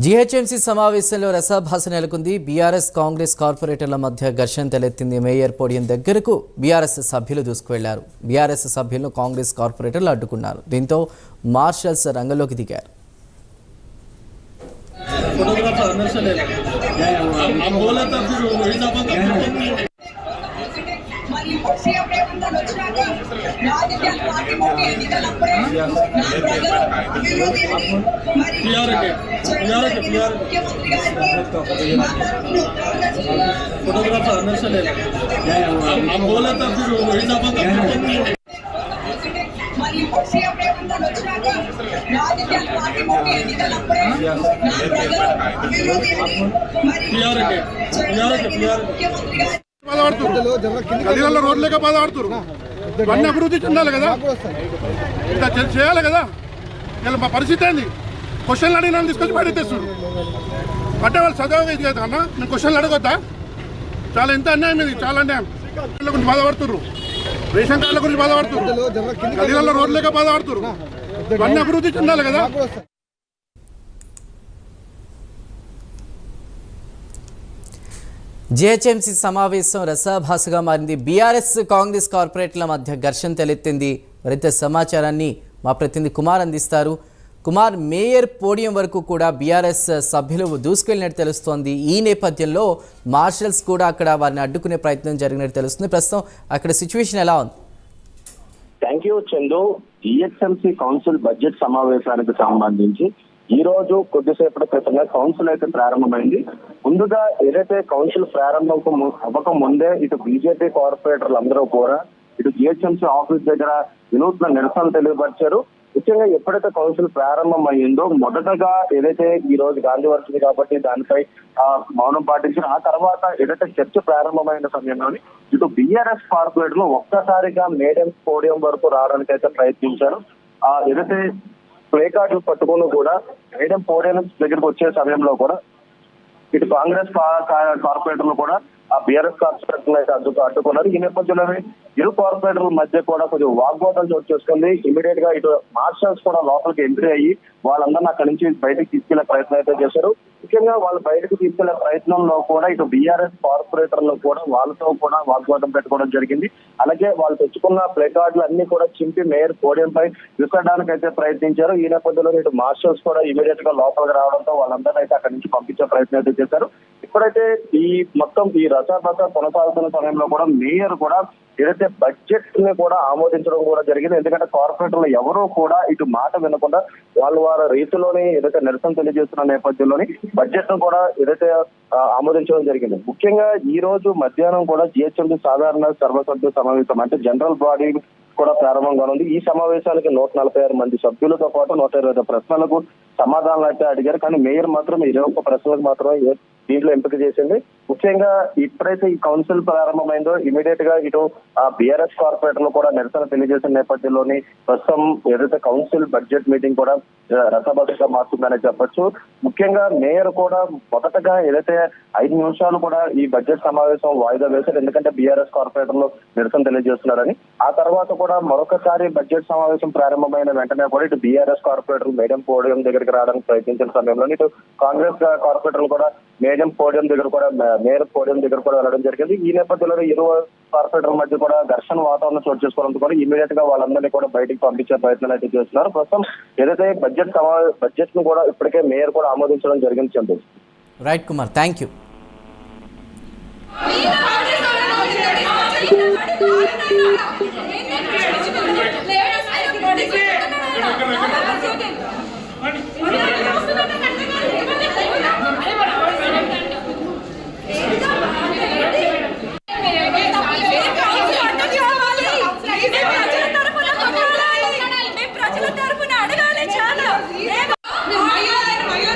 GHMC సమావేశంలో రసాభాస నెలకొంది. BRS Congress కార్పొరేటర్ల మధ్య ఘర్షణ తలెత్తింది. మేయర్ పోడియం దగ్గరకు బీఆర్ఎస్ సభ్యులు దూసుకువెళ్లారు. బీఆర్ఎస్ సభ్యులను కాంగ్రెస్ కార్పొరేటర్లు అడ్డుకున్నారు. దీంతో మార్షల్స్ రంగంలోకి దిగారు. గదిలో రోడ్లేక బాధపడుతున్నారు. అన్ని అభివృద్ధి చెందాలి కదా, ఇంత చేయాలి కదా. ఇలా మా పరిస్థితి ఏంది? క్వశ్చన్లు అడిగి నన్ను తీసుకొచ్చి బయట తెస్తున్నారు. అంటే వాళ్ళు చదవగా ఇది కదా అన్న, నేను క్వశ్చన్లు అడగొద్దా? చాలా ఎంత అన్యాయం ఇది, చాలా అన్యాయం. గురించి బాధపడుతున్నారు, రేషన్ కార్డుల గురించి బాధపడుతున్నారు, గదిలో రోడ్లేక బాధపడుతున్నారు. అన్ని అభివృద్ధి చెందాలి కదా. జీహెచ్ఎంసీ సమావేశం రసాభాసగా మారింది. బీఆర్ఎస్ కాంగ్రెస్ కార్పొరేటర్ల మధ్య ఘర్షణ తలెత్తింది. మరింత సమాచారాన్ని మా ప్రతినిధి కుమార్ అందిస్తారు. కుమార్, మేయర్ పోడియం వరకు కూడా బీఆర్ఎస్ సభ్యులు దూసుకెళ్లినట్టు తెలుస్తోంది. ఈ నేపథ్యంలో మార్షల్స్ కూడా అక్కడ వారిని అడ్డుకునే ప్రయత్నం జరిగినట్టు తెలుస్తుంది. ప్రస్తుతం అక్కడ సిచ్యువేషన్ ఎలా ఉంది? Thank you Chandu. GHMC council budget సమావేశానికి సంబంధించి ఈ రోజు కొద్దిసేపటి క్రితంగా కౌన్సిల్ అయితే ప్రారంభమైంది. ముందుగా ఏదైతే కౌన్సిల్ ప్రారంభం అవ్వక ముందే ఇటు బీజేపీ కార్పొరేటర్లు అందరూ కూడా ఇటు జీహెచ్ఎంసీ ఆఫీస్ దగ్గర వినూత్న నిరసన తెలియపరిచారు. ముఖ్యంగా ఎప్పుడైతే కౌన్సిల్ ప్రారంభం అయ్యిందో మొదటగా ఏదైతే ఈ రోజు గాంధీ వర్షింది కాబట్టి దానిపై మౌనం పాటించారు. ఆ తర్వాత ఏదైతే చర్చ ప్రారంభమైన సమయంలోని ఇటు బీఆర్ఎస్ కార్పొరేటర్లు ఒక్కసారిగా మేడం పోడియం వరకు రావడానికి అయితే ప్రయత్నించారు. ఏదైతే ప్లే కార్డులు పట్టుకుని కూడా మేడం పోడియం దగ్గరికి వచ్చే సమయంలో కూడా ఇటు కాంగ్రెస్ కార్పొరేటర్లు కూడా ఆ బీఆర్ఎస్ కార్పొరేటర్లు అయితే అడ్డుకున్నారు. ఈ నేపథ్యంలోనే ఇరు కార్పొరేటర్ల మధ్య కూడా కొంచెం వాగ్వాదం చోటు చేసుకుంది. ఇమీడియట్ గా ఇటు మార్షల్స్ కూడా లోపలికి ఎంట్రీ అయ్యి వాళ్ళందరినీ అక్కడి నుంచి బయటకు తీసుకెళ్లే ప్రయత్నం అయితే చేశారు. ముఖ్యంగా వాళ్ళు బయటకు తీసుకెళ్లే ప్రయత్నంలో కూడా ఇటు బీఆర్ఎస్ కార్పొరేటర్లు కూడా వాళ్ళతో కూడా వాగ్వాదం పెట్టుకోవడం జరిగింది. అలాగే వాళ్ళు తెచ్చుకున్న ప్లే కార్డులు అన్ని కూడా చింపి మేయర్ పోడియంపై విసరడానికి అయితే ప్రయత్నించారు. ఈ నేపథ్యంలో ఇటు మార్షల్స్ కూడా ఇమీడియట్ గా లోపలికి రావడంతో వాళ్ళందరినీ అయితే అక్కడి నుంచి పంపించే ప్రయత్నం అయితే చేశారు. ఇప్పుడైతే ఈ మొత్తం ఈ రసాభాస కొనసాగుతున్న సమయంలో కూడా మేయర్ కూడా ఏదైతే బడ్జెట్ ని కూడా ఆమోదించడం కూడా జరిగింది. ఎందుకంటే కార్పొరేటర్లు ఎవరూ కూడా ఇటు మాట వినకుండా వారి రీతిలోని ఏదైతే నిరసన తెలియజేస్తున్న నేపథ్యంలోని బడ్జెట్ ను కూడా ఏదైతే ఆమోదించడం జరిగింది. ముఖ్యంగా ఈ రోజు మధ్యాహ్నం కూడా జీహెచ్ఎంసీ సాధారణ సర్వసభ్య సమావేశం అంటే జనరల్ బాడీ కూడా ప్రారంభంగా ఉంది. ఈ సమావేశానికి 146 మంది సభ్యులతో పాటు 125 ప్రశ్నలకు సమాధానాలు అయితే అడిగారు. కానీ మేయర్ మాత్రం 21 ప్రశ్నలకు మాత్రమే దీంట్లో ఎంపిక చేసింది. ముఖ్యంగా ఇప్పుడైతే ఈ కౌన్సిల్ ప్రారంభమైందో ఇమీడియట్ గా ఇటు బీఆర్ఎస్ కార్పొరేటర్లు కూడా నిరసన తెలియజేసిన నేపథ్యంలోని ప్రస్తుతం ఏదైతే కౌన్సిల్ బడ్జెట్ మీటింగ్ కూడా రసభాసగా మారుతుందనే చెప్పొచ్చు. ముఖ్యంగా మేయర్ కూడా మొదటగా ఏదైతే 5 నిమిషాలు కూడా ఈ బడ్జెట్ సమావేశం వాయిదా వేశారు. ఎందుకంటే బీఆర్ఎస్ కార్పొరేటర్లు నిరసన తెలియజేస్తున్నారని. ఆ తర్వాత కూడా మరొకసారి బడ్జెట్ సమావేశం ప్రారంభమైన వెంటనే కూడా ఇటు బీఆర్ఎస్ కార్పొరేటర్లు మేడం పోడియం దగ్గరికి రావడానికి ప్రయత్నించిన సమయంలో ఇటు కాంగ్రెస్ కార్పొరేటర్లు కూడా మేడం పోడియం దగ్గర కూడా మేయర్ పోడియం దగ్గర కూడా వెళ్ళడం జరిగింది. ఈ నేపథ్యంలో ఇరు కార్పొరేటర్ల మధ్య కూడా ఘర్షణ వాతావరణం చోటు చేసుకోవడంతో కూడా ఇమీడియట్ గా వాళ్ళందరినీ కూడా బయటికి పంపించే ప్రయత్నాలు అయితే చేస్తున్నారు. ప్రస్తుతం ఏదైతే బడ్జెట్ ను కూడా ఇప్పటికే మేయర్ కూడా ఆమోదించడం జరిగింది. Chandu. Right Kumar, thank you. What?